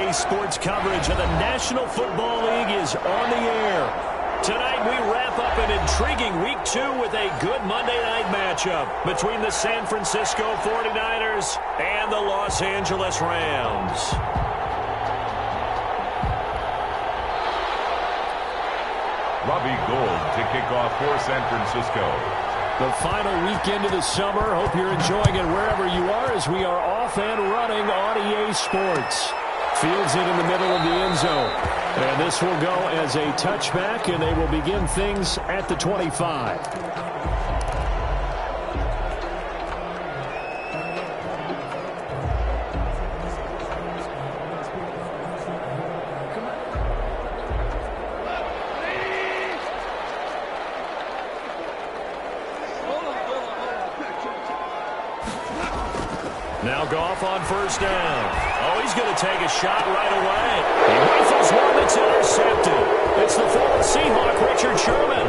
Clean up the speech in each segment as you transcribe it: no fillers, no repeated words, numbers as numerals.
EA Sports coverage of the National Football League is on the air. Tonight we wrap up an intriguing Week 2 with a good Monday night matchup between the San Francisco 49ers and the Los Angeles Rams. Robbie Gould to kick off for San Francisco. The final weekend of the summer. Hope you're enjoying it wherever you are as we are off and running on EA Sports. Fields it in the middle of the end zone. And this will go as a touchback, and they will begin things at the 25. Now Goff on first down. Oh, he's going to take a shot right away. He rifles one that's intercepted. It's the fallen Seahawk, Richard Sherman.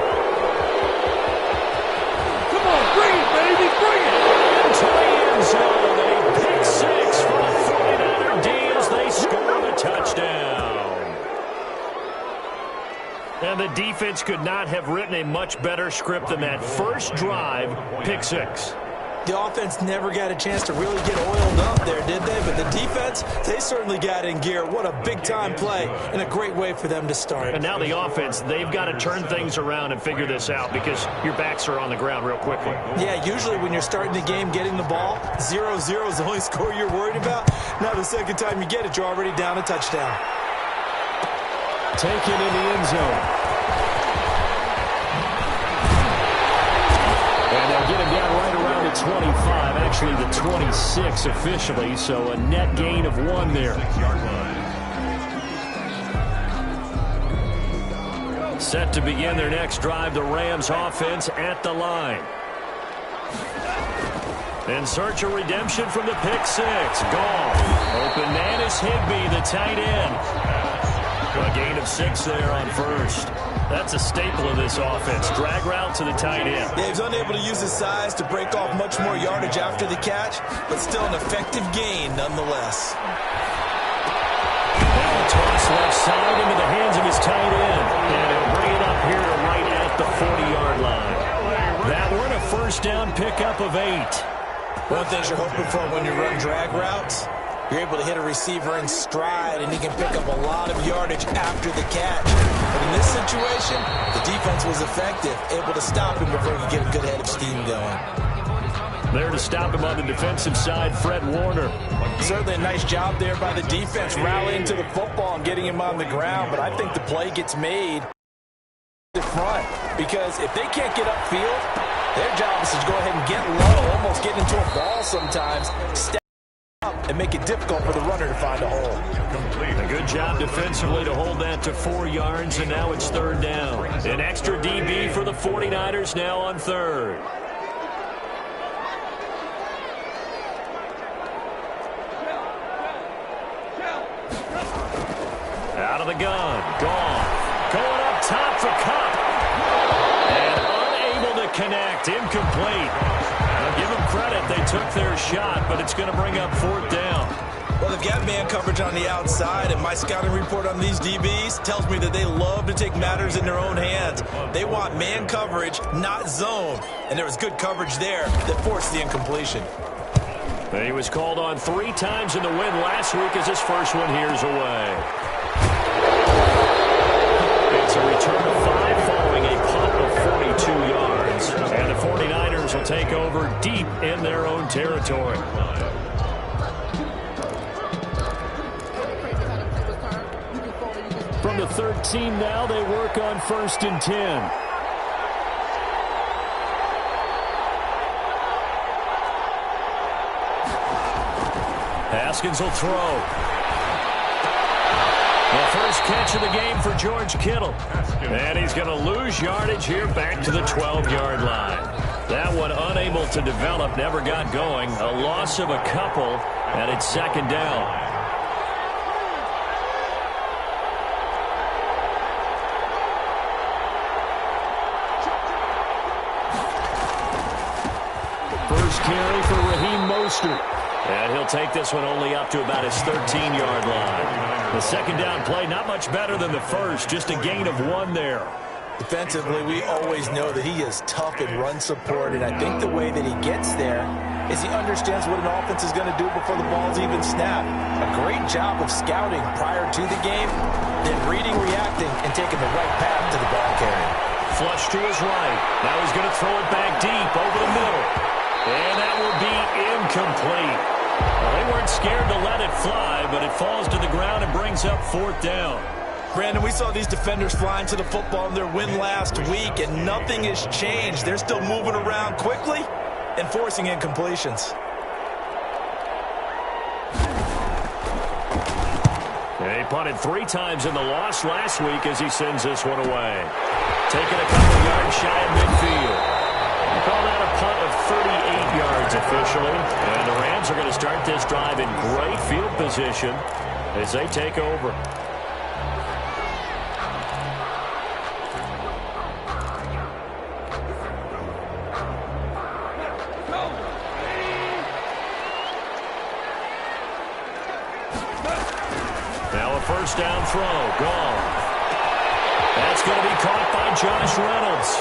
Come on, bring it, baby, bring it. Into the end zone. A pick six for the 49er D as they score the touchdown. And the defense could not have written a much better script than that. First drive, pick six. The offense never got a chance to really get oiled up there, did they? But the defense, they certainly got in gear. What a big-time play and a great way for them to start. And now the offense, they've got to turn things around and figure this out because your backs are on the ground real quickly. Yeah, usually when you're starting the game, getting the ball, 0-0 is the only score you're worried about. Now the second time you get it, you're already down a touchdown. Taken in the end zone. And they'll get him down right around the 25, actually the 26 officially, so a net gain of 1 there. Set to begin their next drive, the Rams offense at the line. In search of redemption from the pick six. Goff. Open man is Higbee, the tight end. A gain of 6 there on first. That's a staple of this offense. Drag route to the tight end. Yeah, he's unable to use his size to break off much more yardage after the catch, but still an effective gain nonetheless. Toss left side into the hands of his tight end. And he'll bring it up here right at the 40-yard line. That one a first down pickup of 8. One thing you're hoping for when you run drag routes, you're able to hit a receiver in stride, and he can pick up a lot of yardage after the catch. But in this situation, the defense was effective, able to stop him before he could get a good head of steam going. There to stop him on the defensive side, Fred Warner. Certainly a nice job there by the defense, rallying to the football and getting him on the ground. But I think the play gets made in front, because if they can't get upfield, their job is to go ahead and get low, almost get into a ball sometimes, step up and make it difficult for the runner to find a hole. A good job defensively to hold that to 4 yards, and now it's third down. An extra DB for the 49ers now on third. Out of the gun. Goff. Going up top for Kupp. And unable to connect. Incomplete. Now give them credit. They took their shot, but it's going to bring up fourth down. Well, they've got man coverage on the outside, and my scouting report on these DBs tells me that they love to take matters in their own hands. They want man coverage, not zone. And there was good coverage there that forced the incompletion. He was called on 3 times in the win last week as his first one here's away. It's a return of 5 following a punt of 42 yards. And the 49ers will take over deep in their own territory. From the 13 now, they work on 1st and 10. Haskins will throw. The first catch of the game for George Kittle. And he's going to lose yardage here back to the 12-yard line. That one unable to develop, never got going. A loss of a couple, and it's second down. First carry for Raheem Mostert. And he'll take this one only up to about his 13-yard line. The second down play, not much better than the first, just a gain of 1 there. Defensively, we always know that he is tough in run support, and I think the way that he gets there is he understands what an offense is going to do before the ball's even snapped. A great job of scouting prior to the game, then reading, reacting, and taking the right path to the ball carrier. Flush to his right. Now he's going to throw it back deep over the middle. And that will be incomplete. Well, they weren't scared to let it fly, but it falls to the ground and brings up 4th down. Brandon, we saw these defenders flying to the football in their win last week, and nothing has changed. They're still moving around quickly and forcing incompletions. And he punted 3 times in the loss last week as he sends this one away. Taking a couple yards shy of midfield. We call that a punt of 38 yards officially. And the Rams are going to start this drive in great field position as they take over. Now a first down throw. Gone. That's going to be caught by Josh Reynolds.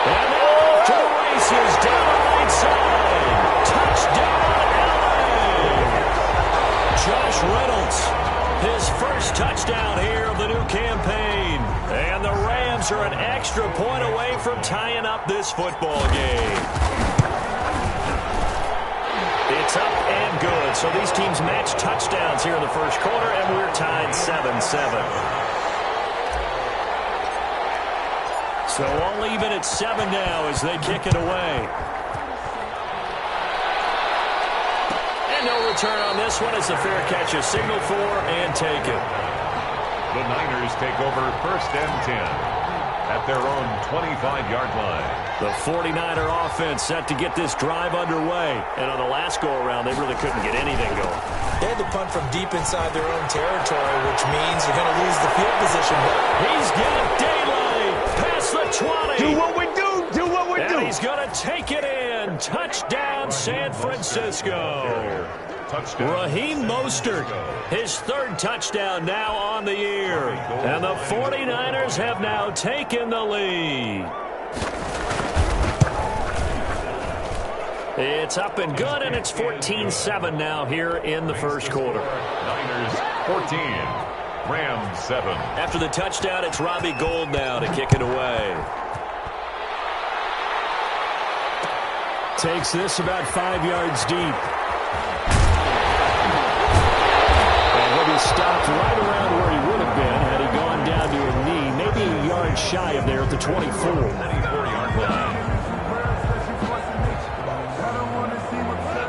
And now off to the races down the right side. Touchdown, LA! Josh Reynolds, his first touchdown here of the new campaign. And the Rams are an extra point away from tying up this football game. It's up and good. So these teams match touchdowns here in the first quarter, and we're tied 7-7. So all even at 7 now as they kick it away. And no return on this one as the fair catch is signaled for and taken. The Niners take over 1st and 10 at their own 25-yard line. The 49er offense set to get this drive underway. And on the last go-around, they really couldn't get anything going. They had to punt from deep inside their own territory, which means you're going to lose the field position. He's got daylight past the 20. Do what we do. Do what we do. And he's going to take it in. Touchdown, San Francisco. Touchdown. Raheem Mostert, his 3rd touchdown now on the year. And the 49ers have now taken the lead. It's up and good, and it's 14-7 now here in the first quarter. Niners 14, Rams 7. After the touchdown, it's Robbie Gould now to kick it away. Takes this about 5 yards deep. And he'll be stopped right around where he would have been had he gone down to a knee, maybe a yard shy of there at the 24. 24-yard line.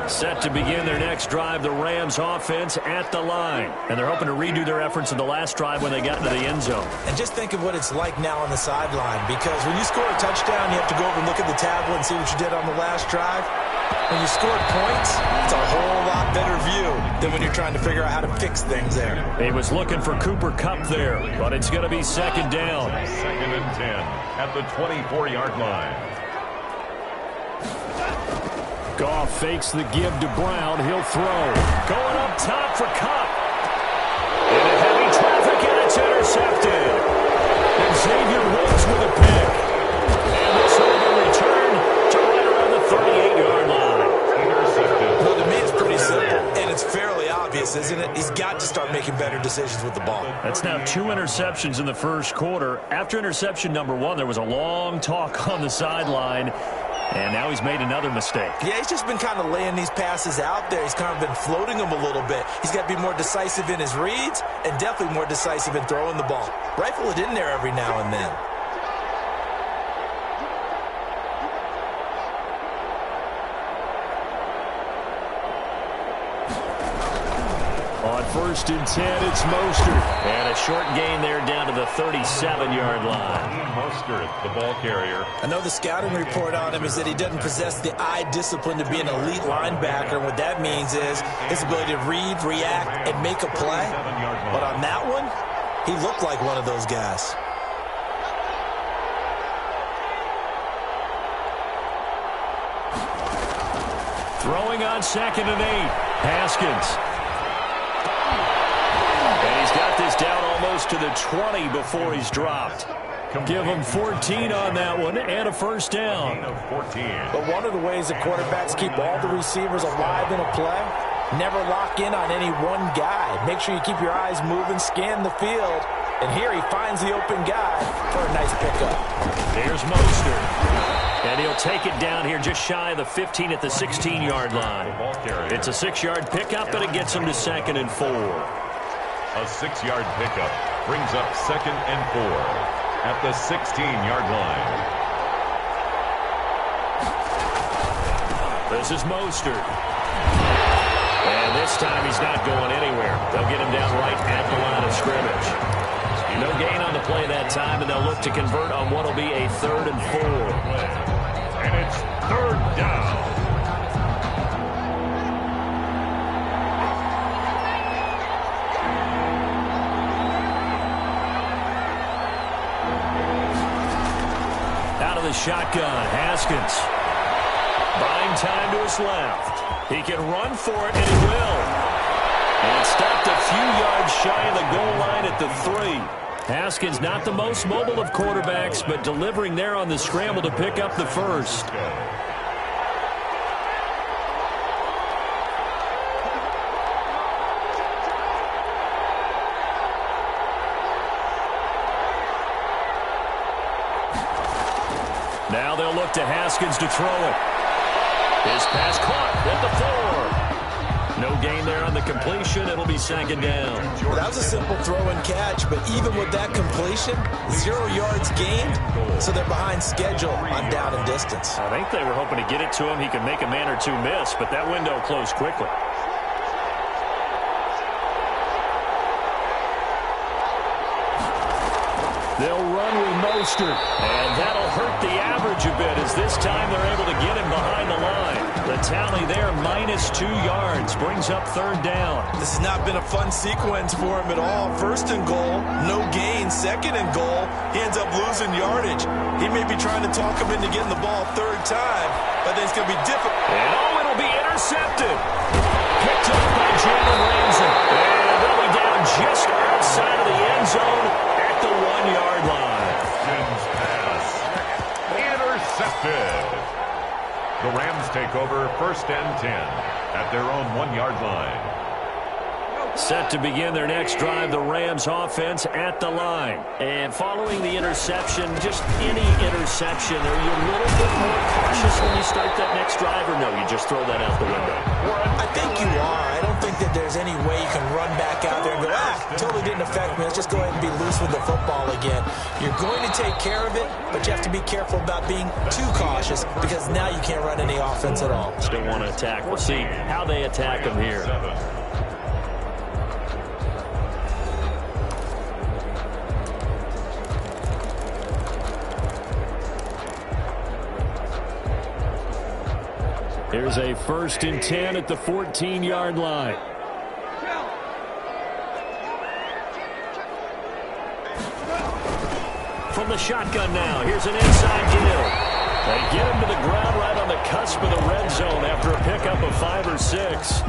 Set to begin their next drive, the Rams offense at the line. And they're hoping to redo their efforts in the last drive when they got into the end zone. And just think of what it's like now on the sideline, because when you score a touchdown, you have to go over and look at the tablet and see what you did on the last drive. When you scored points, it's a whole lot better view than when you're trying to figure out how to fix things there. He was looking for Cooper Kupp there, but it's going to be 2nd down. 2nd and 10 at the 24-yard line. Goff fakes the give to Brown. He'll throw. Going up top for Kupp. Into heavy traffic, and it's intercepted. And Xavier Woods with a pick. And this will be returned to right around the 38-yard line. Intercepted. Well, to me, it's pretty simple, and it's fairly obvious, isn't it? He's got to start making better decisions with the ball. That's now 2 interceptions in the first quarter. After interception number 1, there was a long talk on the sideline. And now he's made another mistake. Yeah, he's just been kind of laying these passes out there. He's kind of been floating them a little bit. He's got to be more decisive in his reads and definitely more decisive in throwing the ball. Rifle it in there every now and then. On 1st and 10, it's Mostert. And a short gain there down to the 37-yard line. Mostert, the ball carrier. I know the scouting report on him is that he doesn't possess the eye discipline to be an elite linebacker. And what that means is his ability to read, react, and make a play. But on that one, he looked like one of those guys. Throwing on 2nd and 8. Haskins. And he's got this down almost to the 20 before he's dropped. Give him 14 on that one and a first down. But one of the ways the quarterbacks keep all the receivers alive in a play, never lock in on any one guy. Make sure you keep your eyes moving, scan the field. And here he finds the open guy for a nice pickup. There's Mostert. And he'll take it down here just shy of the 15 at the 16-yard line. It's a 6-yard pickup, and it gets him to 2nd and 4. A 6-yard pickup brings up 2nd and 4 at the 16-yard line. This is Mostert. And this time he's not going anywhere. They'll get him down right at the line of scrimmage. No gain on the play that time, and they'll look to convert on what will be a 3rd and 4. And it's 3rd down. Out of the shotgun, Haskins. Buying time to his left. He can run for it, and he will. And it's stopped a few yards shy of the goal line at the 3. Haskins not the most mobile of quarterbacks, but delivering there on the scramble to pick up the first. Now they'll look to Haskins to throw it. His pass caught at the 4. No gain there on the completion. It'll be 2nd down. Well, that was a simple throw and catch, but even with that completion, 0 yards gained, so they're behind schedule on down and distance. I think they were hoping to get it to him. He could make a man or two miss, but that window closed quickly. They'll run with Mostert, and that'll hurt the average a bit as this time they're able to get him behind the line. The tally there, -2 yards, brings up 3rd down. This has not been a fun sequence for him at all. 1st and goal, no gain. 2nd and goal, he ends up losing yardage. He may be trying to talk him into getting the ball 3rd time, but then it's going to be difficult. And it'll be intercepted. Picked up by Jalen Ramsey. And they'll be down just outside of the end zone at the 1-yard line. Pass intercepted. The Rams take over 1st and 10 at their own 1-yard line. Set to begin their next drive, the Rams offense at the line. And following the interception, just any interception, are you a little bit more cautious when you start that next drive, or no, you just throw that out the window? I think you are. I don't think that there's any way you can run back out there and go, totally didn't affect me. Let's just go ahead and be loose with the football again. You're going to take care of it, but you have to be careful about being too cautious because now you can't run any offense at all. Still want to attack. We'll see how they attack them here. Here's a 1st and 10 at the 14-yard line. From the shotgun now, here's an inside deal. They get him to the ground right on the cusp of the red zone after a pickup of 5 or 6.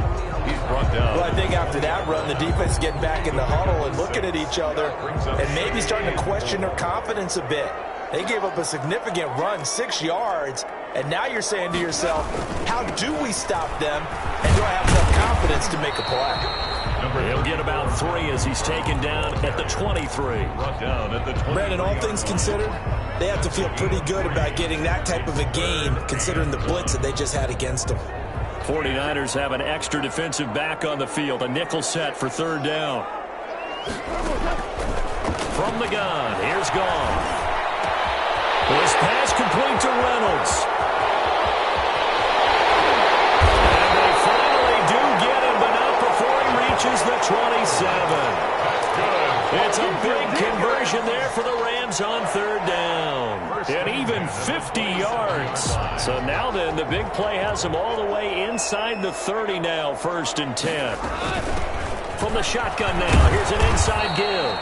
He's brought down. Well, I think after that run, the defense is getting back in the huddle and looking at each other and maybe starting to question their confidence a bit. They gave up a significant run, 6 yards, and now you're saying to yourself, how do we stop them, and do I have enough confidence to make a play? He'll get about 3 as he's taken down at the 23. Brought down at the 23. Brandon, all things considered, they have to feel pretty good about getting that type of a gain, considering the blitz that they just had against them. 49ers have an extra defensive back on the field, a nickel set for 3rd down. From the gun, here's Goff. This pass complete to Reynolds. And they finally do get him, but not before he reaches the 27. It's a big conversion there for the Rams on 3rd down. And even 50 yards. So now then, the big play has them all the way inside the 30 now, 1st and 10. From the shotgun now, here's an inside give.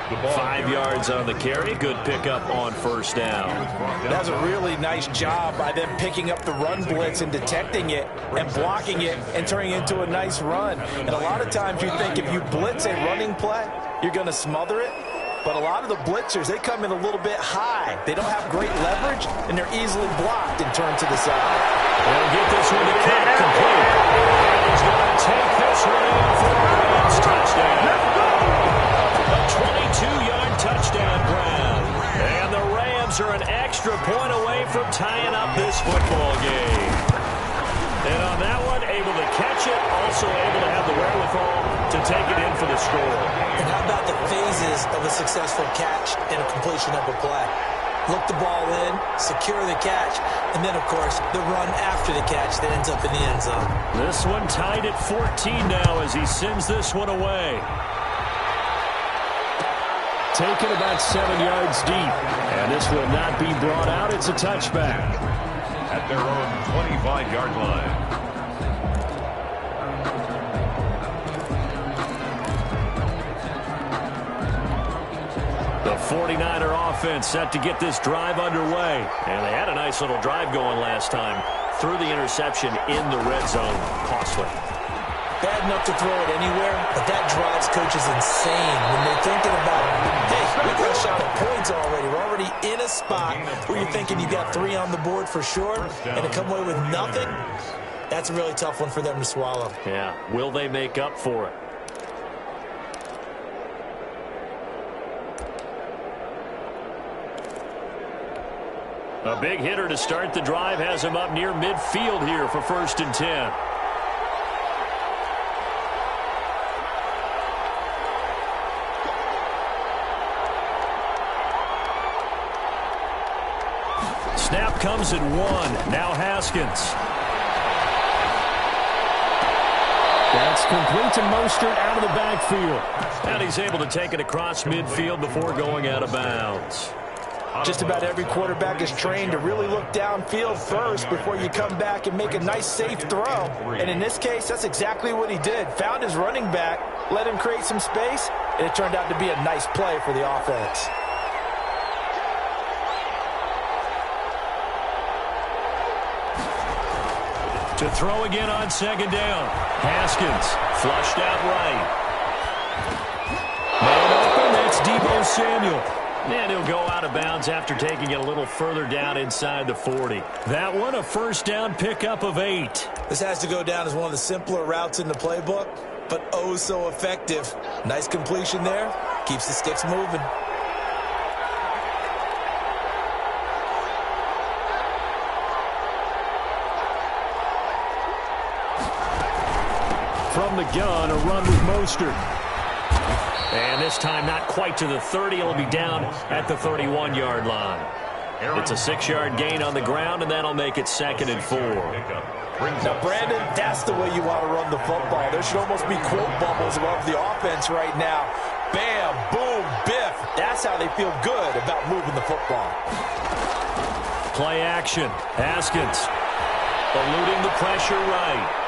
The the ball. 5 yards on the carry. Good pickup on first down. That's a really nice job by them picking up the run blitz and detecting it and blocking it and turning it into a nice run. And a lot of times you think if you blitz a running play, you're going to smother it. But a lot of the blitzers, they come in a little bit high. They don't have great leverage, and they're easily blocked and turned to the side. They'll get this one to Cook complete. He's going to take this one in for a Rams touchdown. A 22-yard touchdown grab. And the Rams are an extra point away from tying up this football game. And on that one, able to catch it, also able to have the wherewithal to take it in for the score. And how about the phases of a successful catch and a completion of a play? Look the ball in, secure the catch, and then, of course, the run after the catch that ends up in the end zone. This one tied at 14 now as he sends this one away. Taken about 7 yards deep, and this will not be brought out. It's a touchback. At their own 25-yard line. The 49er offense set to get this drive underway. And they had a nice little drive going last time. Threw the interception in the red zone. Costly. Bad enough to throw it anywhere, but that drives coaches insane when they're thinking about, hey, we got a shot at points already. We're already in a spot where you're thinking you got 3 on the board for sure, and to come away with nothing, that's a really tough one for them to swallow. Yeah, will they make up for it? A big hitter to start the drive has him up near midfield here for 1st and 10. Snap comes at 1. Now Haskins. That's complete to Mostert out of the backfield. And he's able to take it across midfield before going out of bounds. Just about every quarterback is trained to really look downfield first before you come back and make a nice, safe throw. And in this case, that's exactly what he did. Found his running back, let him create some space, and it turned out to be a nice play for the offense. To throw again on 2nd down. Haskins flushed out right. Man open, that's Deebo Samuel. And he'll go out of bounds after taking it a little further down inside the 40. That one, a 1st down pickup of 8. This has to go down as one of the simpler routes in the playbook, but oh so effective. Nice completion there. Keeps the sticks moving. From the gun, a run with Mostert. And this time not quite to the 30. It'll be down at the 31-yard line. It's a 6-yard gain on the ground, and that'll make it 2nd and 4. Now, Brandon, that's the way you want to run the football. There should almost be quote bubbles above the offense right now. Bam, boom, biff. That's how they feel good about moving the football. Play action. Haskins eluding the pressure right.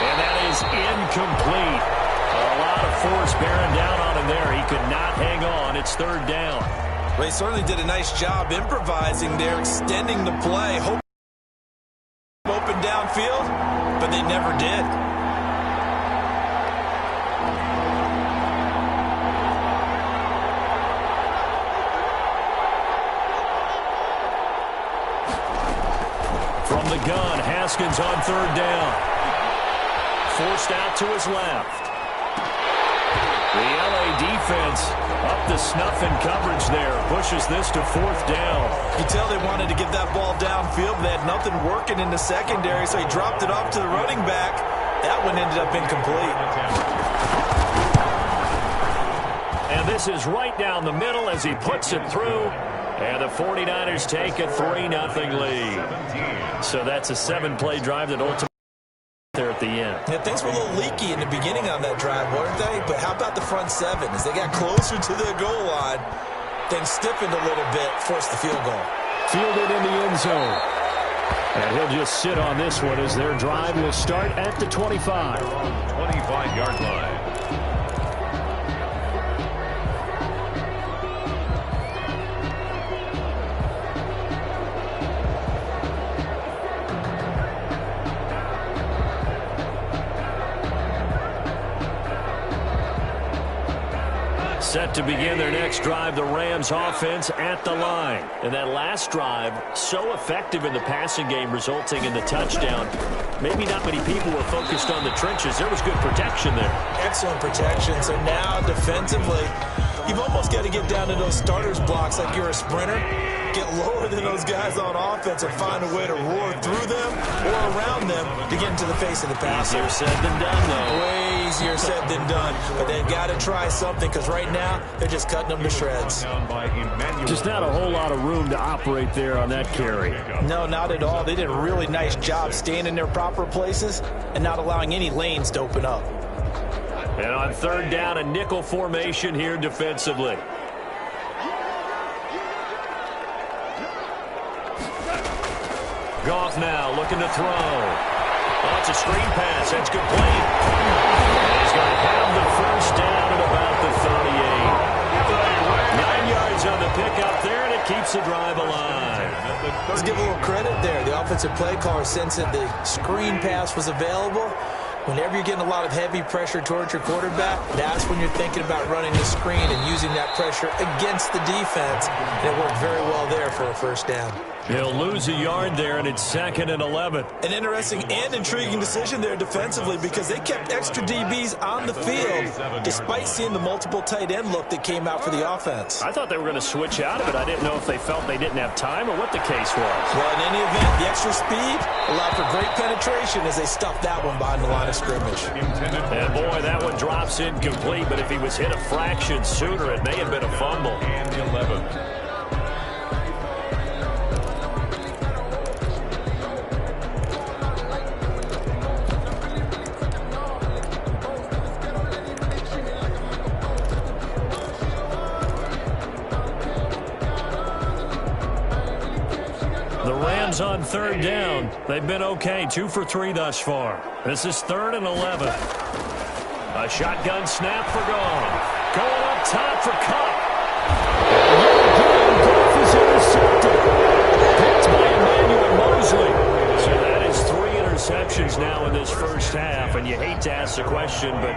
And that is incomplete. A lot of force bearing down on him there. He could not hang on. It's 3rd down. They certainly did a nice job improvising there, extending the play. Hope open downfield, but they never did. From the gun, Haskins on 3rd down. Forced out to his left. The LA defense up to snuff in coverage there. Pushes this to 4th down. You can tell they wanted to get that ball downfield. They had nothing working in the secondary, so he dropped it off to the running back. That one ended up incomplete. And this is right down the middle as he puts it through. And the 49ers take a 3-0 lead. So that's a 7-play drive that ultimately there at the end. Yeah, things were a little leaky in the beginning on that drive, weren't they? But how about the front 7? As they got closer to the goal line, things stiffened a little bit, forced the field goal. Fielded in the end zone. And he'll just sit on this one as their drive will start at the 25. 25-yard line. Set to begin their next drive, the Rams offense at the line. And that last drive, so effective in the passing game, resulting in the touchdown. Maybe not many people were focused on the trenches. There was good protection there. Excellent protection. So now defensively, you've almost got to get down to those starters blocks like you're a sprinter. Get lower than those guys on offense and find a way to roar through them or around them to get into the face of the passer. Easier said than done, though. Way easier said than done. But they've got to try something because right now they're just cutting them to shreds. Just not a whole lot of room to operate there on that carry. No, not at all. They did a really nice job staying in their proper places and not allowing any lanes to open up. And on third down, a nickel formation here defensively. Goff now looking to throw. Oh, it's a screen pass. That's complete. And he's going to have the first down at about the 38. 9 yards on the pickup there, and it keeps the drive alive. Let's give a little credit there. The offensive play caller sensed that the screen pass was available. Whenever you're getting a lot of heavy pressure towards your quarterback, that's when you're thinking about running the screen and using that pressure against the defense. And it worked very well there for a first down. He'll lose a yard there, and it's 2nd and 11. An interesting and intriguing decision there defensively because they kept extra DBs on the field despite seeing the multiple tight end look that came out for the offense. I thought they were going to switch out of it. I didn't know if they felt they didn't have time or what the case was. Well, in any event, the extra speed allowed for great penetration as they stuffed that one behind the line of scrimmage. And boy, that one drops incomplete, but if he was hit a fraction sooner, it may have been a fumble. And 11. On third down, they've been okay, 2 for 3 thus far. This is 3rd and 11. A shotgun snap for Goff. Going up top for Kupp. Goff is intercepted. Picked by Emmanuel Mosley. So that is 3 interceptions now in this first half, and you hate to ask the question, but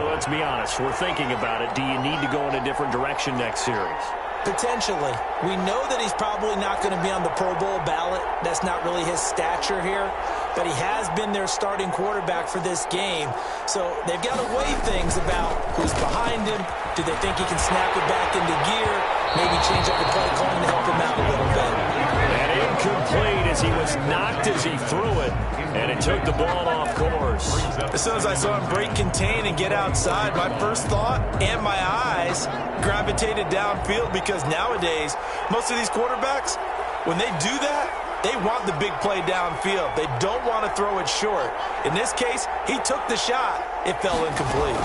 let's be honest, we're thinking about it. Do you need to go in a different direction next series? Potentially. We know that he's probably not going to be on the Pro Bowl ballot. That's not really his stature here. But he has been their starting quarterback for this game. So they've got to weigh things about who's behind him. Do they think he can snap it back into gear? Maybe change up the play calling to help him out a little bit. And incomplete as he was knocked as he threw it. And it took the ball off course. As soon as I saw him break contain and get outside, my first thought and my eyes gravitated downfield because nowadays, most of these quarterbacks, when they do that, they want the big play downfield. They don't want to throw it short. In this case, he took the shot. It fell incomplete.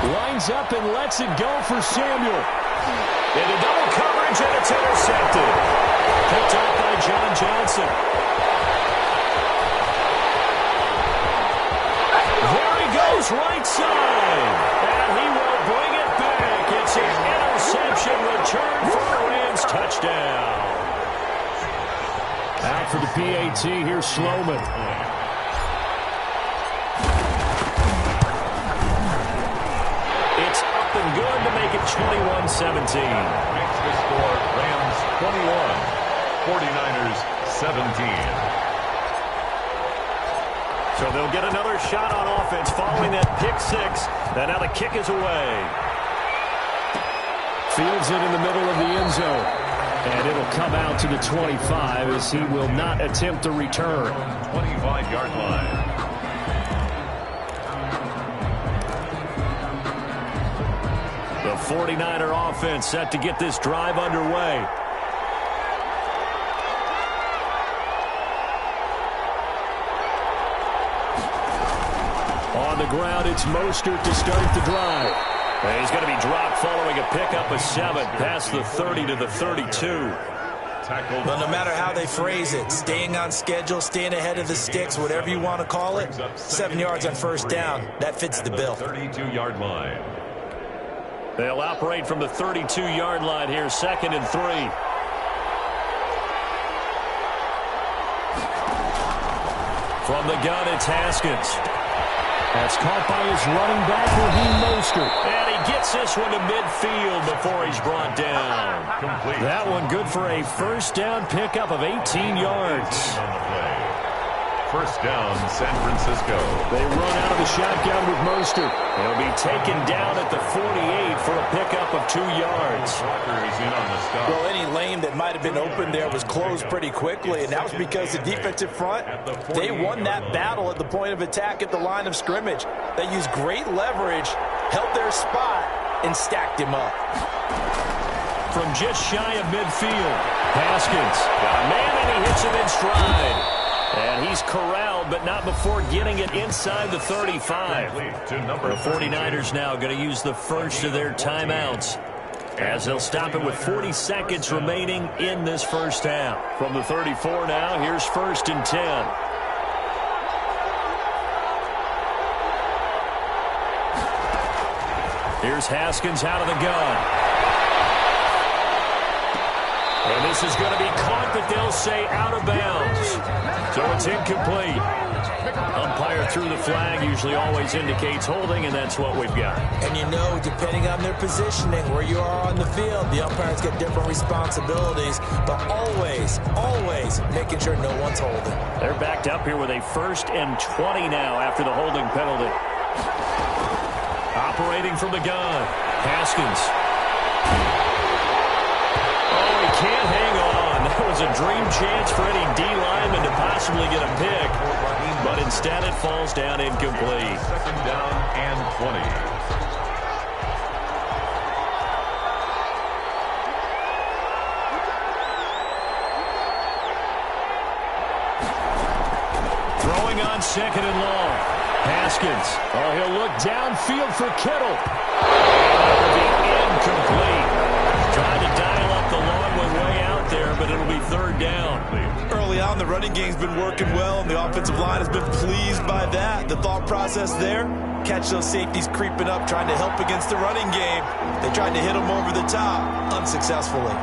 Lines up and lets it go for Samuel. Into double coverage, and it's intercepted. Picked up by John Johnson. There he goes, right side. And he will bring it back. It's an interception return for a Rams touchdown. Out for the PAT, here's Sloman. And good to make it 21-17. Makes the score Rams 21, 49ers 17. So they'll get another shot on offense following that pick six. And now the kick is away. Fields it in the middle of the end zone. And it'll come out to the 25 as he will not attempt to return. 25-yard line. The 49er offense set to get this drive underway. On the ground, it's Mostert to start the drive. And he's going to be dropped following a pickup of 7 past the 30 to the 32. Well, no matter how they phrase it, staying on schedule, staying ahead of the sticks, whatever you want to call it, 7 yards on first down, that fits the bill. 32-yard line. They'll operate from the 32-yard line here, 2nd and 3. From the gun, it's Haskins. That's caught by his running back, Raheem Mostert. And he gets this one to midfield before he's brought down. Complete. That one good for a first down pickup of 18 yards. On the play. First down, San Francisco. They run out of the shotgun with Mostert. He'll be taken down at the 48 for a pickup of 2 yards. Walker is in on the stop. Well, any lane that might have been open there was closed pretty quickly, and that was because the defensive front, they won that battle at the point of attack at the line of scrimmage. They used great leverage, held their spot, and stacked him up. From just shy of midfield, Haskins got a man, and he hits him in stride. And he's corralled, but not before getting it inside the 35. To number The 49ers now going to use the first of their timeouts, as they'll stop it with 40 seconds remaining in this first half. From the 34 now, here's 1st and 10. Here's Haskins out of the gun. And this is going to be caught, but they'll say out of bounds. So it's incomplete. Umpire threw the flag, usually always indicates holding, and that's what we've got. And you know, depending on their positioning, where you are on the field, the umpires get different responsibilities, but always, always making sure no one's holding. They're backed up here with a 1st and 20 now after the holding penalty. Operating from the gun, Haskins. Can't hang on. That was a dream chance for any D lineman to possibly get a pick, but instead it falls down incomplete. Second down and 20. Throwing on 2nd and long. Haskins. Oh, he'll look downfield for Kittle. Incomplete. Trying to dial up the long one way out there, but it'll be 3rd down. Early on, the running game's been working well, and the offensive line has been pleased by that. The thought process there, catch those safeties creeping up, trying to help against the running game. They tried to hit them over the top, unsuccessfully.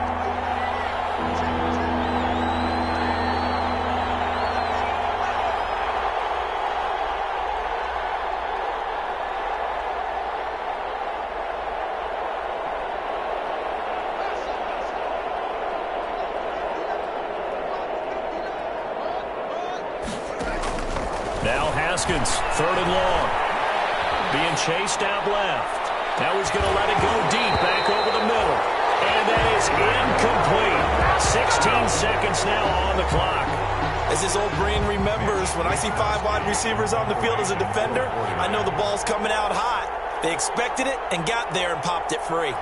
Now Haskins, 3rd and long. Being chased out left. Now he's going to let it go deep, back over the middle. And that is incomplete. 16 seconds now on the clock. As his old brain remembers, when I see 5 wide receivers on the field as a defender, I know the ball's coming out hot. They expected it and got there and popped it free.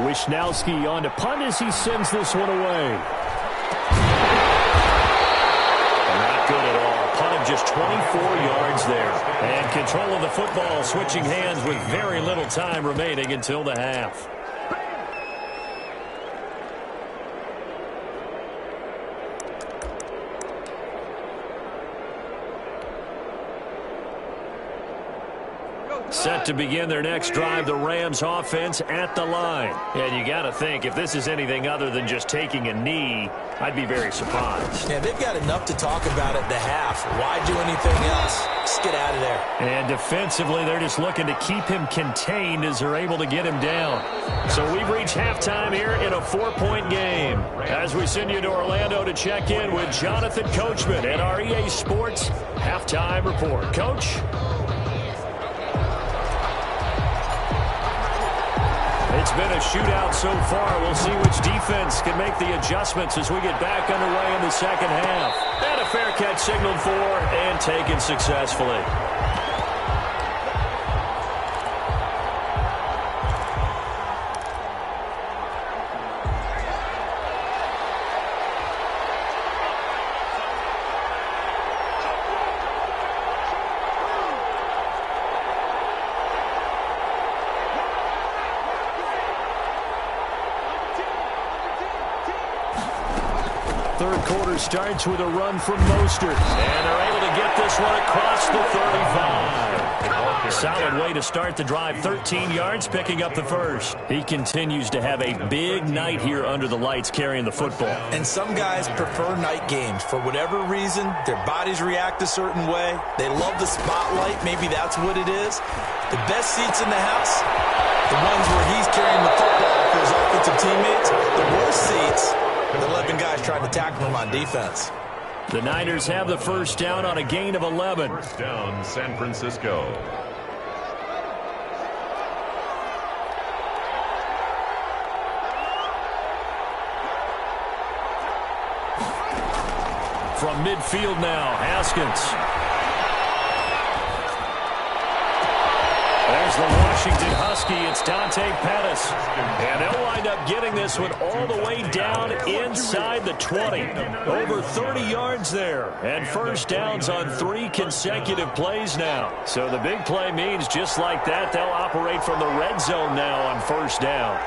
Wishnowski on to punt as he sends this one away. Not good at all. Punt of just 24 yards there. And control of the football, switching hands with very little time remaining until the half. Set to begin their next drive, the Rams offense at the line. And you got to think, if this is anything other than just taking a knee, I'd be very surprised. Yeah, they've got enough to talk about at the half. Why do anything else? Just get out of there. And defensively, they're just looking to keep him contained as they're able to get him down. So we've reached halftime here in a 4-point game. As we send you to Orlando to check in with Jonathan Coachman at our EA Sports Halftime Report. Coach? It's been a shootout so far. We'll see which defense can make the adjustments as we get back underway in the second half. And a fair catch signaled for and taken successfully. Third quarter starts with a run from Mostert. And they're able to get this one across the 35. Solid way to start the drive. 13 yards, picking up the first. He continues to have a big night here under the lights carrying the football. And some guys prefer night games. For whatever reason, their bodies react a certain way. They love the spotlight. Maybe that's what it is. The best seats in the house, the ones where he's carrying the football for his offensive teammates. The worst seats, the 11 guys trying to tackle him on defense. The Niners have the first down on a gain of 11. First down, San Francisco. From midfield now, Haskins. There's the Washington Husky. It's Dante Pettis. And they'll wind up getting this one all the way down inside the 20. Over 30 yards there. And first downs on 3 consecutive plays now. So the big play means just like that, they'll operate from the red zone now on first down.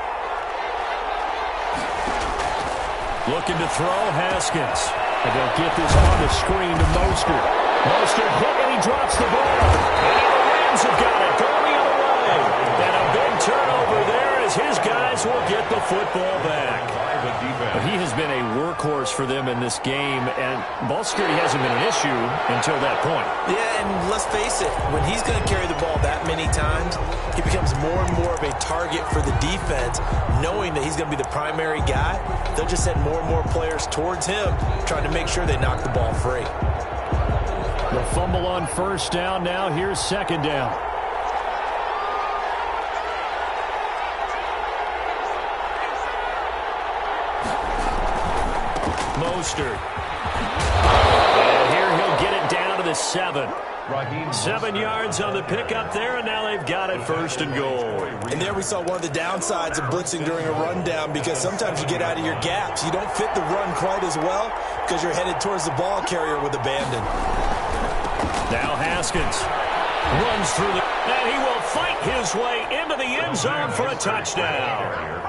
Looking to throw, Haskins. And they'll get this on the screen to Mostert. Mostert hit and he drops the ball. And the Rams have got it. Going the other way. And a big turnover there as his guys will get the football back. But he has been a workhorse for them in this game, and ball security hasn't been an issue until that point. Yeah, and let's face it, when he's going to carry the ball that many times, he becomes more and more of a target for the defense, knowing that he's going to be the primary guy. They'll just send more and more players towards him, trying to make sure they knock the ball free. The fumble on first down. Now here's second down. Mostert. And here he'll get it down to the 7. 7 yards on the pickup there, and now they've got it first and goal. And there we saw one of the downsides of blitzing during a rundown, because sometimes you get out of your gaps. You don't fit the run quite as well because you're headed towards the ball carrier with abandon. Now Haskins runs through the... And he will fight his way into the end zone for a touchdown.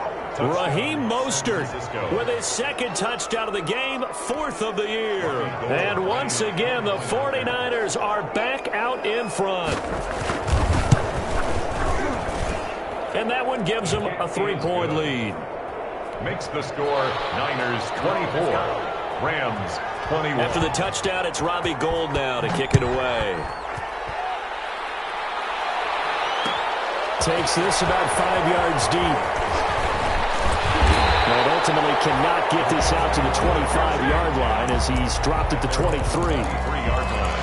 Raheem Mostert with his second touchdown of the game, 4th of the year. And once again, the 49ers are back out in front. And that one gives them a 3-point lead. Makes the score Niners 24, Rams 21. After the touchdown, it's Robbie Gould now to kick it away. Takes this about 5 yards deep. And ultimately cannot get this out to the 25-yard line as he's dropped at the 23. 3-yard line.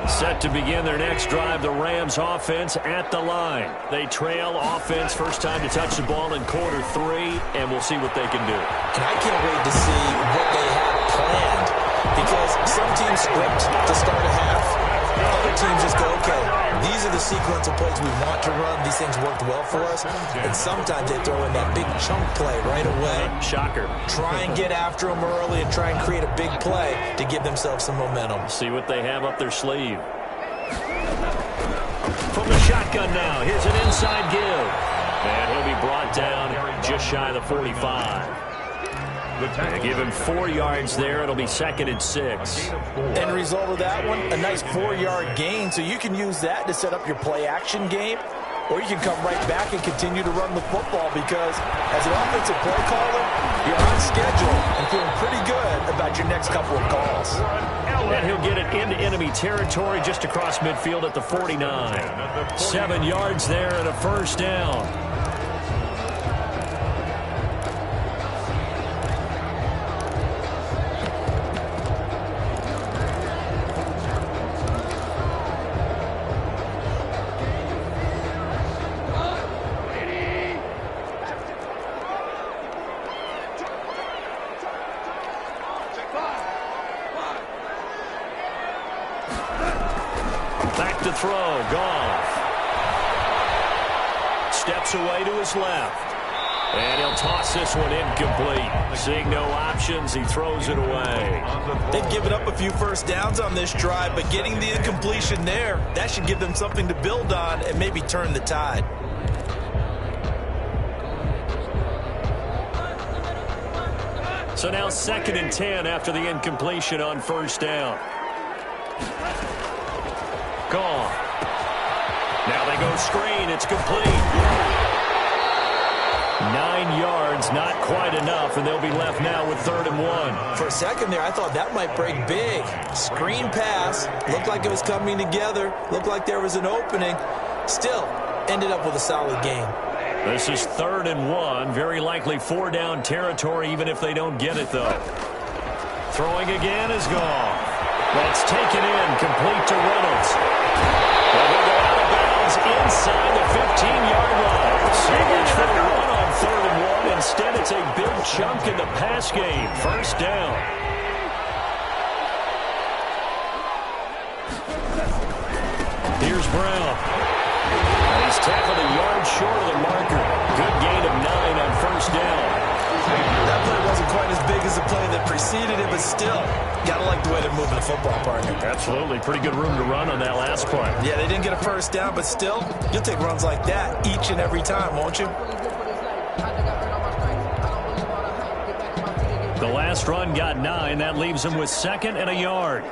Set to begin their next drive, the Rams offense at the line. They trail offense, first time to touch the ball in quarter 3, and we'll see what they can do. And I can't wait to see what they have planned, because some teams script to start a half. Other teams just go, okay, these are the sequence of plays we want to run. These things worked well for us. And sometimes they throw in that big chunk play right away. Shocker. Try and get after them early and try and create a big play to give themselves some momentum. See what they have up their sleeve. From the shotgun now, here's an inside give. And he'll be brought down just shy of the 45. And give him 4 yards there. It'll be 2nd and 6. End result of that one, a nice 4-yard gain. So you can use that to set up your play-action game, or you can come right back and continue to run the football, because as an offensive play caller, you're on schedule and feeling pretty good about your next couple of calls. And he'll get it into enemy territory just across midfield at the 49. 7 yards there and a first down. Back to throw, Goff. Steps away to his left. And he'll toss this one incomplete. Seeing no options, he throws it away. They've given up a few first downs on this drive, but getting the incompletion there, that should give them something to build on and maybe turn the tide. So now 2nd and 10 after the incompletion on first down. Gone. Now they go screen. It's complete. 9 yards, not quite enough, and they'll be left now with 3rd and 1. For a second there, I thought that might break big. Screen pass. Looked like it was coming together. Looked like there was an opening. Still, ended up with a solid game. This is 3rd and 1. Very likely 4-down territory, even if they don't get it, though. Throwing again is gone. That's taken in, complete to Reynolds. Well, they'll go out of bounds inside the 15-yard line. So much for the run on 3rd and 1. Instead, it's a big chunk in the pass game. First down. Here's Brown. He's tackled a yard short of the marker. Good gain of 9 on first down. That play wasn't quite as big as the play that preceded it, but still, got to like the way they're moving the football, partner. Absolutely. Pretty good room to run on that last play. Yeah, they didn't get a first down, but still, you'll take runs like that each and every time, won't you? The last run got 9. That leaves him with 2nd and a yard.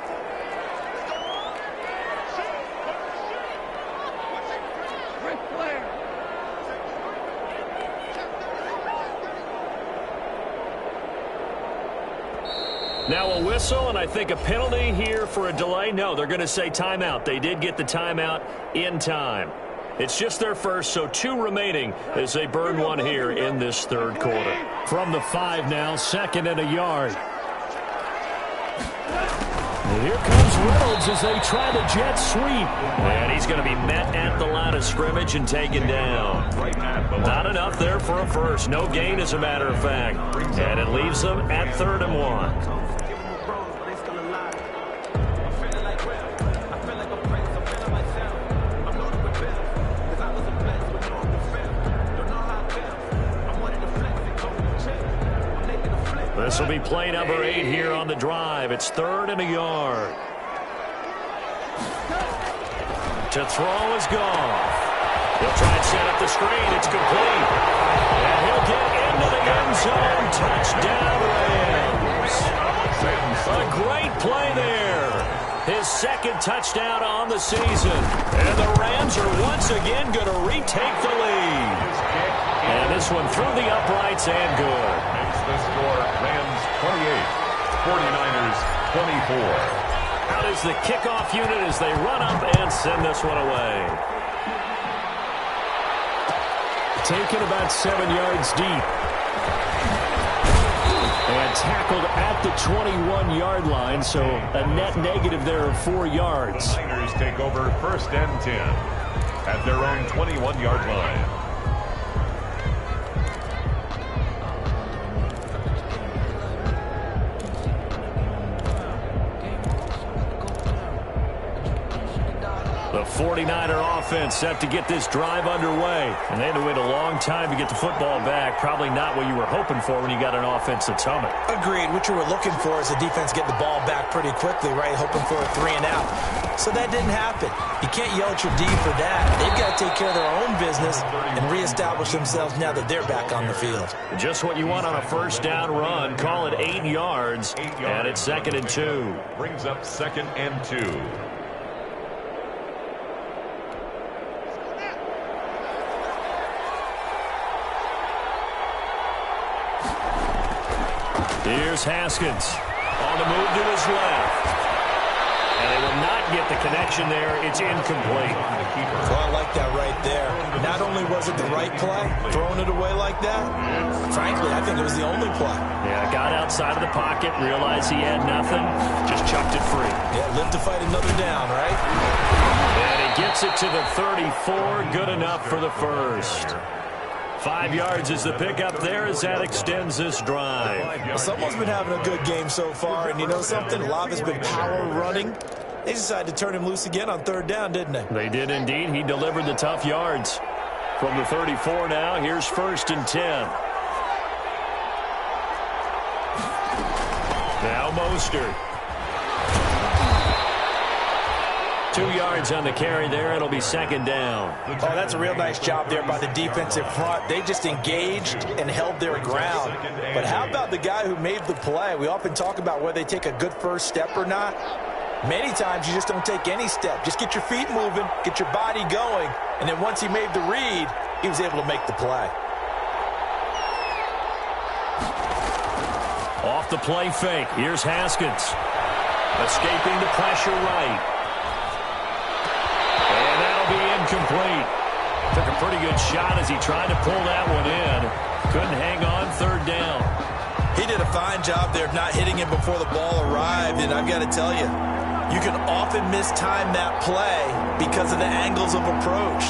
Now a whistle, and I think a penalty here for a delay. No, they're going to say timeout. They did get the timeout in time. It's just their first, so 2 remaining as they burn one here in this 3rd quarter. From the 5 now, 2nd and a yard. And here comes Reynolds as they try the jet sweep. And he's going to be met at the line of scrimmage and taken down. Not enough there for a first. No gain, as a matter of fact. And it leaves them at 3rd and 1. This will be play number 8 here on the drive. It's 3rd and a yard. To throw is gone. He'll try and set up the screen. It's complete. And he'll get into the end zone. Touchdown, Rams. A great play there. His 2nd touchdown on the season. And the Rams are once again going to retake the lead. And this one through the uprights and good. The score, Rams 28, 49ers 24. Out is the kickoff unit as they run up and send this one away. Taken about 7 yards deep. And tackled at the 21-yard line, so a net negative there of 4 yards. The Niners take over 1st and 10 at their own 21-yard line. The 49er offense set to get this drive underway. And they had to wait a long time to get the football back. Probably not what you were hoping for when you got an offense that's humming. Agreed. What you were looking for is the defense getting the ball back pretty quickly, right? Hoping for a 3 and out. So that didn't happen. You can't yell at your D for that. They've got to take care of their own business and reestablish themselves now that they're back on the field. Just what you want on a first down run. Call it 8 yards. And it's 2nd and 2. Brings up 2nd and 2. Here's Haskins on the move to his left. And they will not get the connection there. It's incomplete. Well, I like that right there. Not only was it the right play, throwing it away like that, frankly, I think it was the only play. Yeah, got outside of the pocket, realized he had nothing, just chucked it free. Yeah, live to fight another down, right? And he gets it to the 34. Good enough for the first. 5 yards is the pickup there as that extends this drive. Well, someone's been having a good game so far, and you know something? Love has been power running. They decided to turn him loose again on 3rd down, didn't they? They did indeed. He delivered the tough yards. From the 34 now, here's 1st and 10. Now Mostert. 2 yards on the carry there. It'll be second down. Oh, that's a real nice job there by the defensive front. They just engaged and held their ground. But how about the guy who made the play? We often talk about whether they take a good first step or not. Many times you just don't take any step. Just get your feet moving, get your body going, and then once he made the read, he was able to make the play. Off the play fake. Here's Haskins. Escaping the pressure right. And that'll be incomplete. Took a pretty good shot as he tried to pull that one in. Couldn't hang on, third down. He did a fine job there of not hitting him before the ball arrived, and I've got to tell you, you can often mistime that play because of the angles of approach.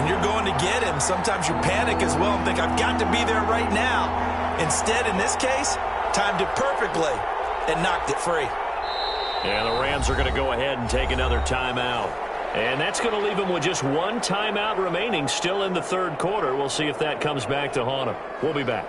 When you're going to get him, sometimes you panic as well and think, I've got to be there right now. Instead, in this case, timed it perfectly and knocked it free. And the Rams are going to go ahead and take another timeout. And that's going to leave them with just one timeout remaining still in the third quarter. We'll see if that comes back to haunt them. We'll be back.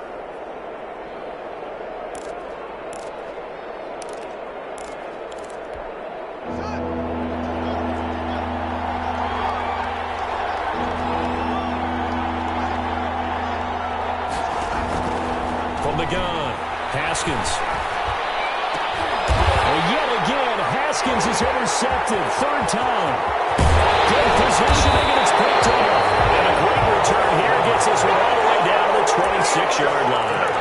From the gun, Haskins. Yet again, Haskins is intercepted. Third time. Good positioning, and it's picked off. And a great return here gets us all the way down to the 26-yard line.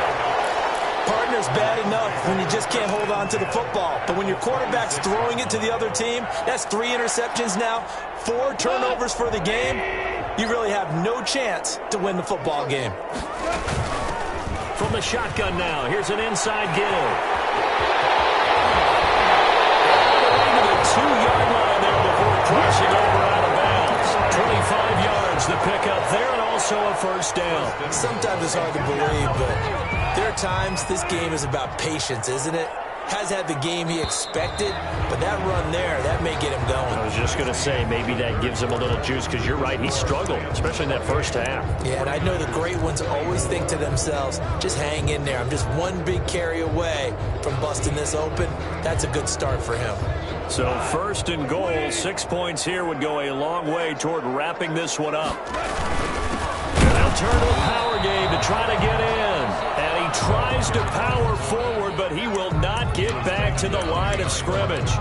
Partner's bad enough when you just can't hold on to the football. But when your quarterback's throwing it to the other team, that's 3 interceptions now, 4 turnovers for the game. You really have no chance to win the football game. From the shotgun now, here's an inside give. 2-yard line there before crossing over out of bounds. 25 yards the pickup there, and also a first down. Sometimes it's hard to believe, but there are times this game is about patience, isn't it? Has had the game he expected, but that run there, that may get him going. I was just going to say, maybe that gives him a little juice, because you're right, he struggled, especially in that first half. Yeah, and I know the great ones always think to themselves, just hang in there. I'm just one big carry away from busting this open. That's a good start for him. So first and goal, 6 points here would go a long way toward wrapping this one up. And they'll turn to a power game to try to get in. And he tries to power forward, but he will not get back to the line of scrimmage.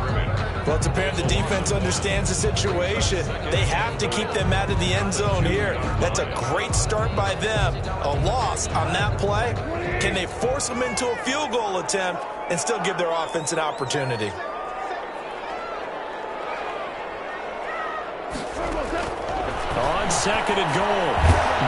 Well, it's apparent the defense understands the situation. They have to keep them out of the end zone here. That's a great start by them. A loss on that play. Can they force them into a field goal attempt and still give their offense an opportunity? On second and goal.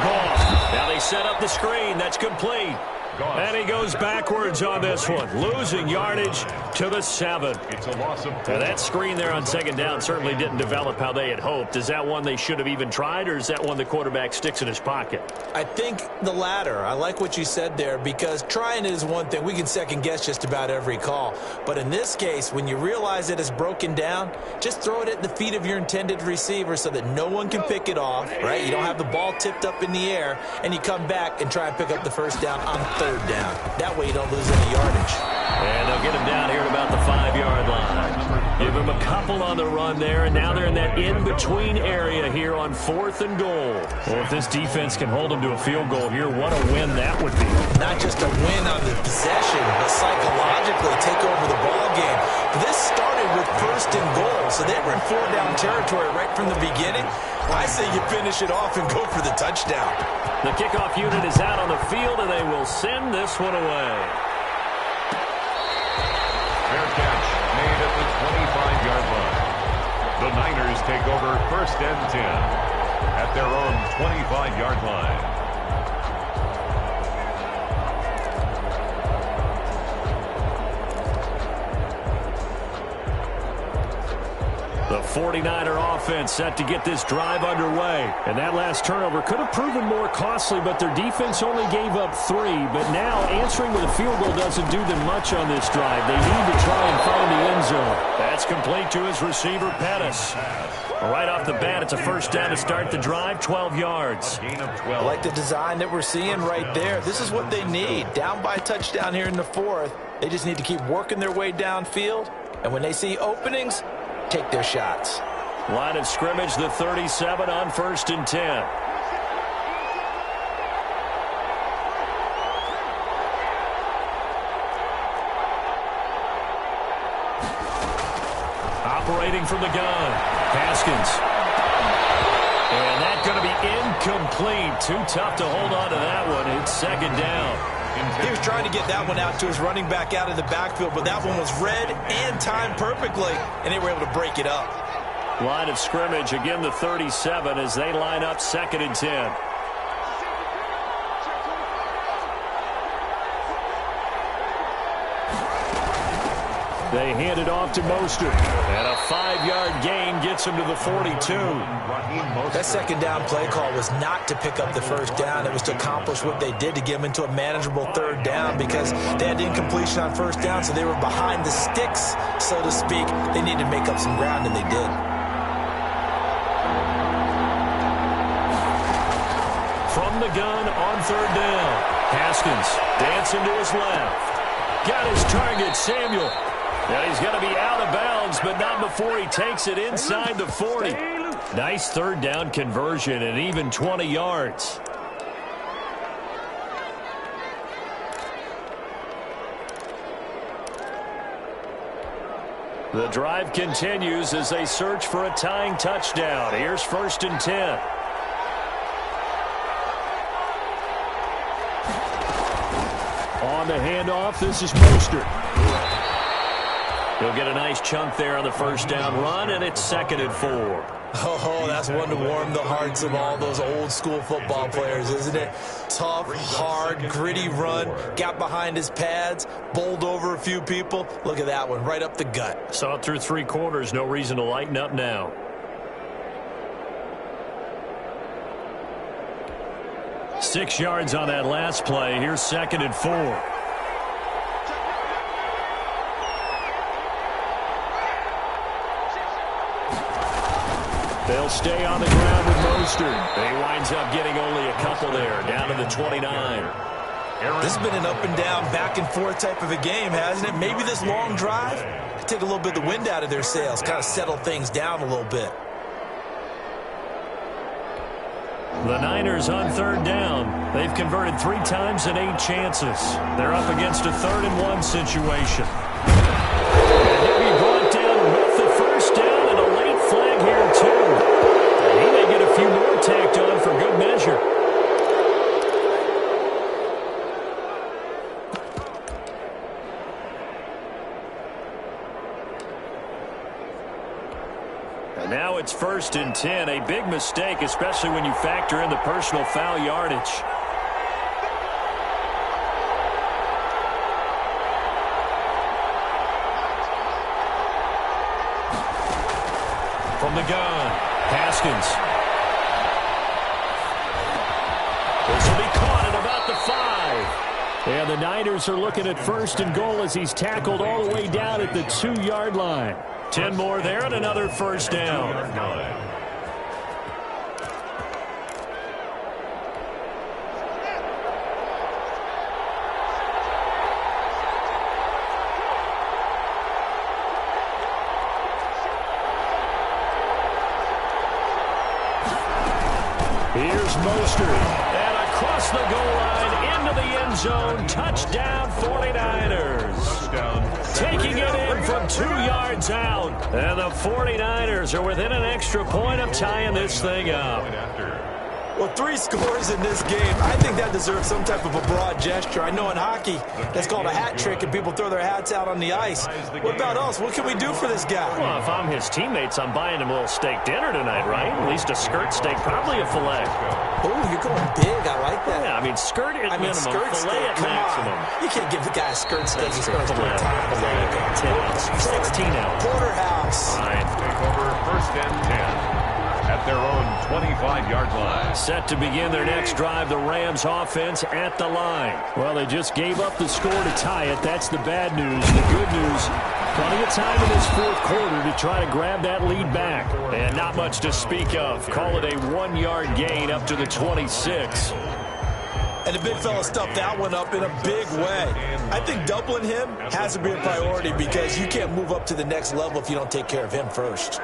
Goff. Now they set up the screen. That's complete. And he goes backwards on this one, losing yardage to the 7. It's a loss of 4. Now that screen there on second down certainly didn't develop how they had hoped. Is that one they should have even tried, or is that one the quarterback sticks in his pocket? I think the latter. I like what you said there, because trying it is one thing. We can second guess just about every call. But in this case, when you realize it is broken down, just throw it at the feet of your intended receiver so that no one can pick it off, right? You don't have the ball tipped up in the air, and you come back and try and pick up the first down on third down. That way you don't lose any yardage. And they'll get him down here at about the 5-yard line. Give him a couple on the run there, and now they're in that in-between area here on 4th and goal. Well, if this defense can hold them to a field goal here, what a win that would be. Not just a win on the possession, but psychologically take over the ball game. This started with 1st and goal, so they were in 4-down territory right from the beginning. I say you finish it off and go for the touchdown. The kickoff unit is out on the field, and they will send this one away. Fair catch made at the 25-yard line. The Niners take over 1st and 10 at their own 25-yard line. The 49er offense set to get this drive underway. And that last turnover could have proven more costly, but their defense only gave up 3. But now answering with a field goal doesn't do them much on this drive. They need to try and find the end zone. That's complete to his receiver, Pettis. Right off the bat, it's a first down to start the drive, 12 yards. I like the design that we're seeing right there. This is what they need. Down by a touchdown here in the 4th. They just need to keep working their way downfield. And when they see openings, take their shots. Line of scrimmage, the 37 on 1st and 10. Operating from the gun, Haskins. And that's going to be incomplete. Too tough to hold on to that one. It's 2nd down. He was trying to get that one out to his running back out of the backfield, but that one was read and timed perfectly, and they were able to break it up. Line of scrimmage, again the 37 as they line up 2nd and 10. They hand it off to Mostert. And a 5-yard gain gets him to the 42. That 2nd down play call was not to pick up the 1st down. It was to accomplish what they did to get them into a manageable 3rd down because they had incompletion on 1st down, so they were behind the sticks, so to speak. They needed to make up some ground, and they did. From the gun on 3rd down. Haskins dancing to his left. Got his target, Samuel. And he's going to be out of bounds, but not before he takes it inside the 40. Nice 3rd down conversion and even 20 yards. The drive continues as they search for a tying touchdown. Here's 1st and 10. On the handoff, this is Mostert. He'll get a nice chunk there on the 1st down run, and it's 2nd and 4. Oh, that's one to warm the hearts of all those old-school football players, isn't it? Tough, hard, gritty run, got behind his pads, bowled over a few people. Look at that one, right up the gut. Saw it through 3 quarters, no reason to lighten up now. Six yards on that last play. Here's 2nd and 4. They'll stay on the ground with Mostert. He winds up getting only a couple there, down to the 29. This has been an up-and-down, back-and-forth type of a game, hasn't it? Maybe this long drive could take a little bit of the wind out of their sails, kind of settle things down a little bit. The Niners on 3rd down. They've converted 3 times in 8 chances. They're up against a 3rd and 1 situation. And he'll be brought down with the 1st down and a late flag here, too. And he may get a few more tacked on for good measure. And now it's 1st and 10. A big mistake, especially when you factor in the personal foul yardage. From the gun, Haskins. This will be caught at about the 5. And the Niners are looking at 1st and goal as he's tackled all the way down at the 2-yard line. 10 more there and another 1st down. Here's Mostert. And across the goal line into the end zone. Touchdown 49ers. Taking it in from 2 yards out. And the 49ers are within an extra point of tying this thing up. Well, 3 scores in this game. I think that deserves some type of a broad gesture. I know in hockey, that's called a hat trick, and people throw their hats out on the ice. What about us? What can we do for this guy? Well, if I'm his teammates, I'm buying him a little steak dinner tonight, right? At least a skirt steak, probably a filet. Oh, you're going big. I like that. Yeah, I mean, skirt at minimum, skirt fillet stick. at Come maximum. on. You can't give the guy a skirt stick. He's Fillet, supposed to be time. fillet, 10 ounce, 16 ounce. Porterhouse. Lions take over first and 10 at their own 25-yard line. Set to begin their next drive, the Rams offense at the line. Well, they just gave up the score to tie it. That's the bad news. The good news, plenty of time in this fourth quarter to try to grab that lead back. And not much to speak of. Call it a 1-yard gain up to the 26. And the big fella stuffed that one up in a big way. I think doubling him has to be a priority because you can't move up to the next level if you don't take care of him first.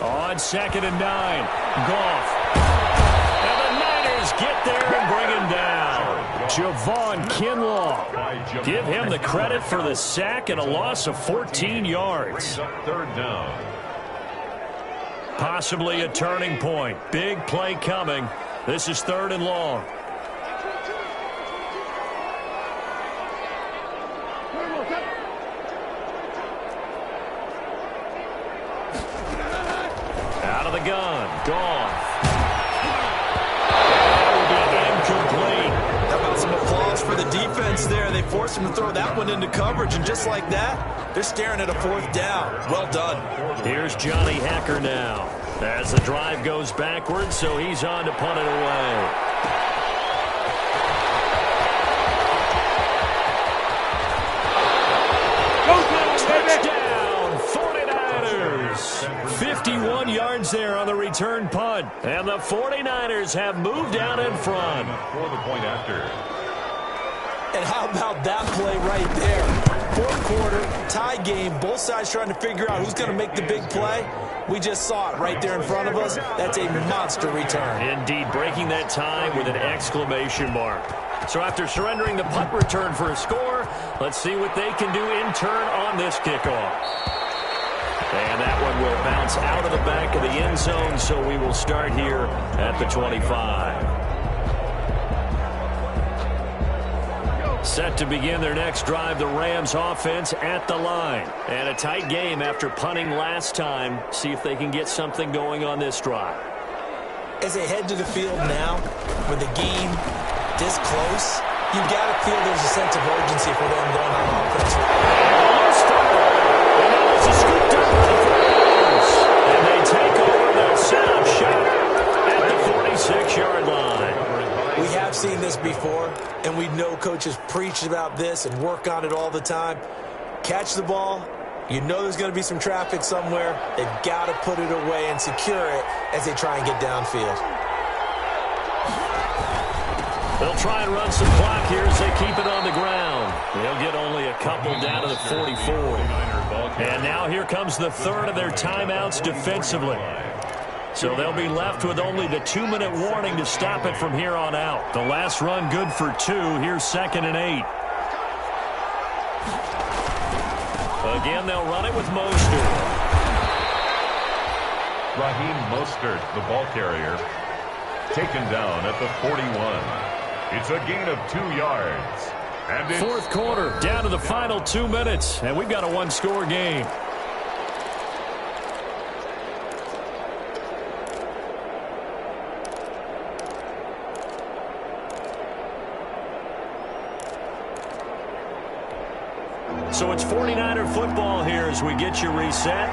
On 2nd and 9, Goff. And the Niners get there and bring him down. Javon Kinlaw. Give him the credit for the sack and a loss of 14 yards. Third down. Possibly a turning point. Big play coming. This is 3rd and long. Out of the gun. Goff. Incomplete. How about some applause for the defense there? They forced him to throw that one into coverage, and just like that, they're staring at a 4th down. Well done. Here's Johnny Hacker now. As the drive goes backwards, so he's on to punt it away. Touchdown, 49ers. 51 yards there on the return punt. And the 49ers have moved out in front. For the point after. And how about that play right there? 4th quarter, tie game, both sides trying to figure out who's going to make the big play. We just saw it right there in front of us. That's a monster return. Indeed, breaking that tie with an exclamation mark. So after surrendering the punt return for a score, let's see what they can do in turn on this kickoff. And that one will bounce out of the back of the end zone, so we will start here at the 25. Set to begin their next drive, the Rams offense at the line. And a tight game after punting last time. See if they can get something going on this drive. As they head to the field now, with the game this close, you've got to feel there's a sense of urgency for them going on offense. And they take over their setup shot at the 46-yard line. We have seen this before, and we know coaches preach about this and work on it all the time. Catch the ball. You know there's going to be some traffic somewhere. They've got to put it away and secure it as they try and get downfield. They'll try and run some clock here as they keep it on the ground. They'll get only a couple down to the 44. And now here comes the 3rd of their timeouts defensively. So they'll be left with only the 2-minute warning to stop it from here on out. The last run good for 2. Here's 2nd and 8. Again, they'll run it with Mostert. Raheem Mostert, the ball carrier, taken down at the 41. It's a gain of 2 yards. And it's 4th quarter, down to the final 2 minutes, and we've got a 1-score game. So it's 49er football here as we get you reset.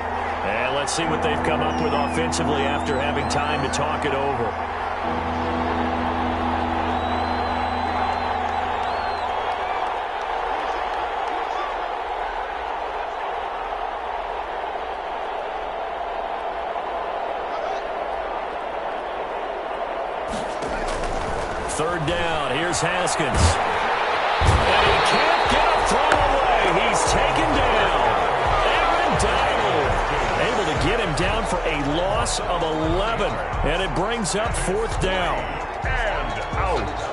And let's see what they've come up with offensively after having time to talk it over. Third down, here's Haskins. And he can't get a throw away. He's taken down. Aaron Donald able to get him down for a loss of 11. And it brings up 4th down. and out.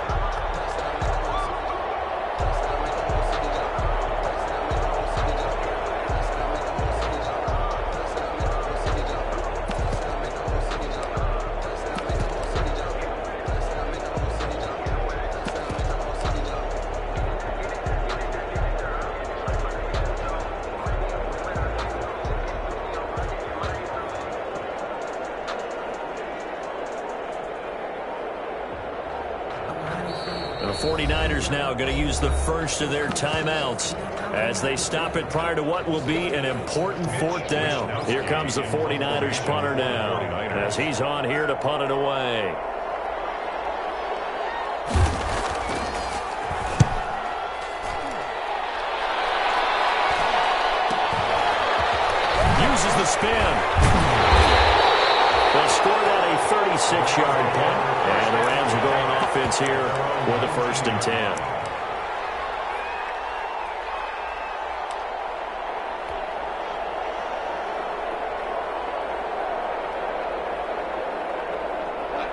49ers now going to use the first of their timeouts as they stop it prior to what will be an important 4th down. Here comes the 49ers punter now as he's on here to punt it away. Uses the spin. They'll score that a 36-yard punt, and the Rams will go on offense here with a 1st and 10.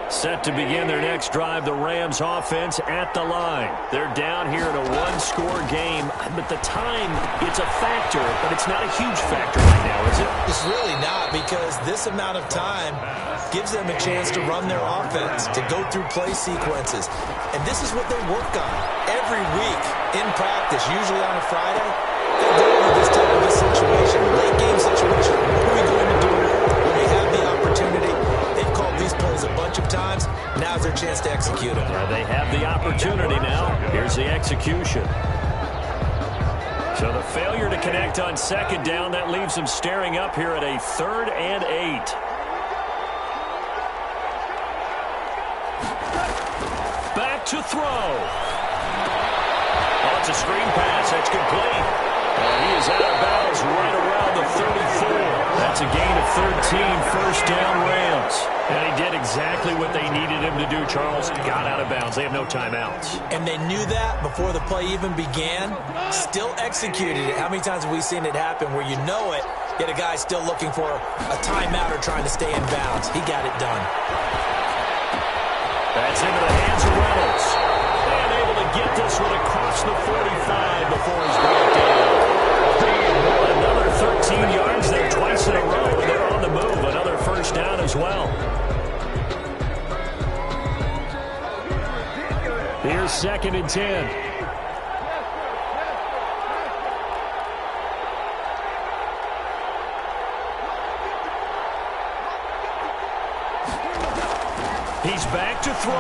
Set to begin their next drive, the Rams offense at the line. They're down here in a 1-score game, but the time, it's a factor, but it's not a huge factor right now, is it? It's really not, because this amount of time gives them a chance to run their offense, to go through play sequences. And this is what they work on every week in practice, usually on a Friday. They go over this type of a situation, late game situation. What are we going to do when we have the opportunity? They've called these plays a bunch of times. Now's their chance to execute them. They have the opportunity now. Here's the execution. So the failure to connect on 2nd down, that leaves them staring up here at a 3rd and 8. Back to throw. Oh, it's a screen pass. That's complete. And he is out of bounds right around the 34. That's a gain of 13, 1st down Rams. And he did exactly what they needed him to do, Charles. Got out of bounds. They have no timeouts. And they knew that before the play even began. Still executed it. How many times have we seen it happen where you know it, yet a guy's still looking for a timeout or trying to stay in bounds? He got it done. That's into the hands of Reynolds. And able to get this one across the 45 before he's brought down. Another 13 yards there twice in a row, and they're on the move. Another 1st down as well. Here's 2nd and 10. He's back to throw.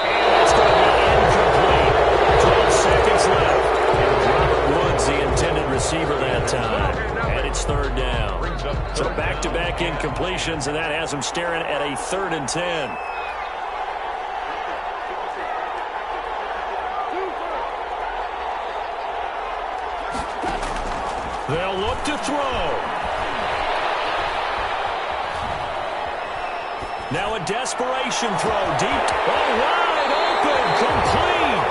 And that's going to be incomplete. 12 seconds left. And Robert Woods, the intended receiver that time. And it's 3rd down. So back-to-back incompletions, and that has him staring at a 3rd and 10. They'll look to throw. Now a desperation throw deep. Oh, wide open, complete.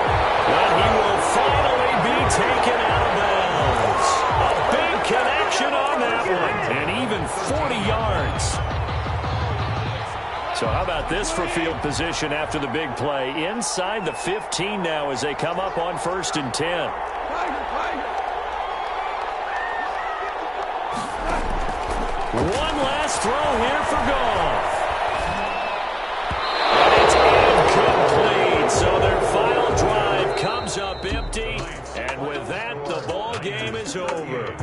Well, he will finally be taken out of bounds. A big connection on that one. And even 40 yards. So how about this for field position after the big play? Inside the 15 now as they come up on 1st and 10. One last throw here for Goff. So their final drive comes up empty, and with that, the ball game is over.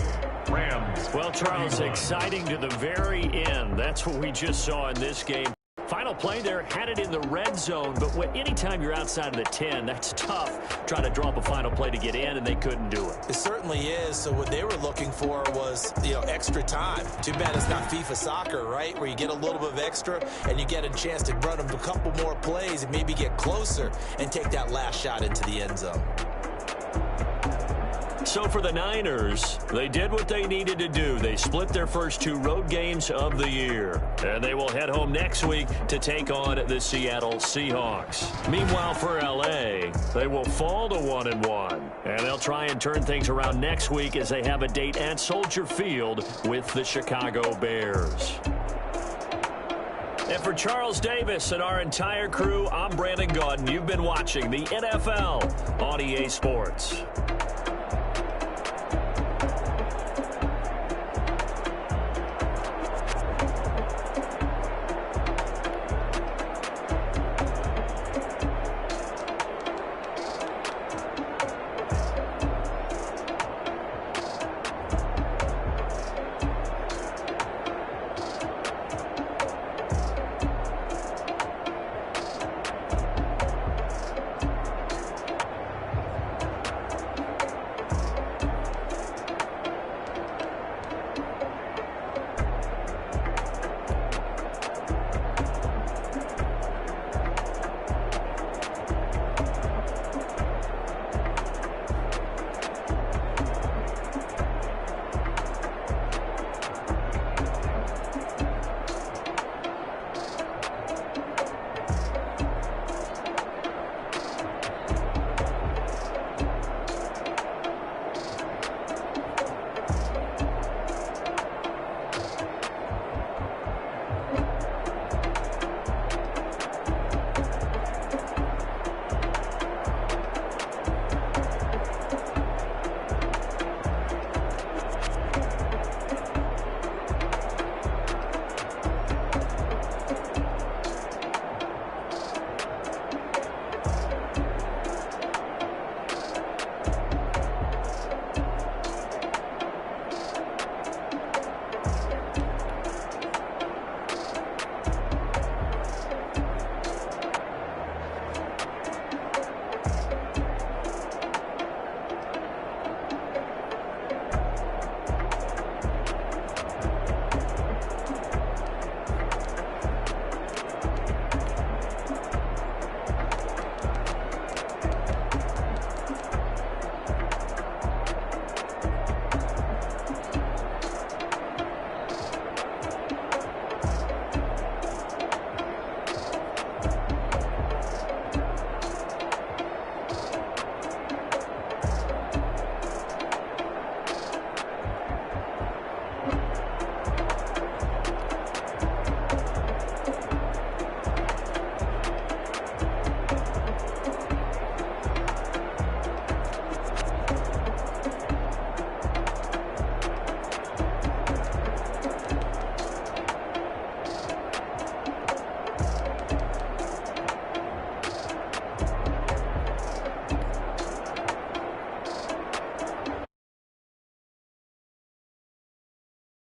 Well, Charles, exciting to the very end. That's what we just saw in this game. Final play there, had it in the red zone, but anytime you're outside of the 10, that's tough. Trying to draw up a final play to get in, and they couldn't do it. It certainly is. So what they were looking for was, extra time. Too bad it's not FIFA soccer, right, where you get a little bit of extra, and you get a chance to run them a couple more plays and maybe get closer and take that last shot into the end zone. So for the Niners, they did what they needed to do. They split their first 2 road games of the year. And they will head home next week to take on the Seattle Seahawks. Meanwhile, for L.A., they will fall to 1-1. And they'll try and turn things around next week as they have a date at Soldier Field with the Chicago Bears. And for Charles Davis and our entire crew, I'm Brandon Gaudin. You've been watching the NFL on EA Sports.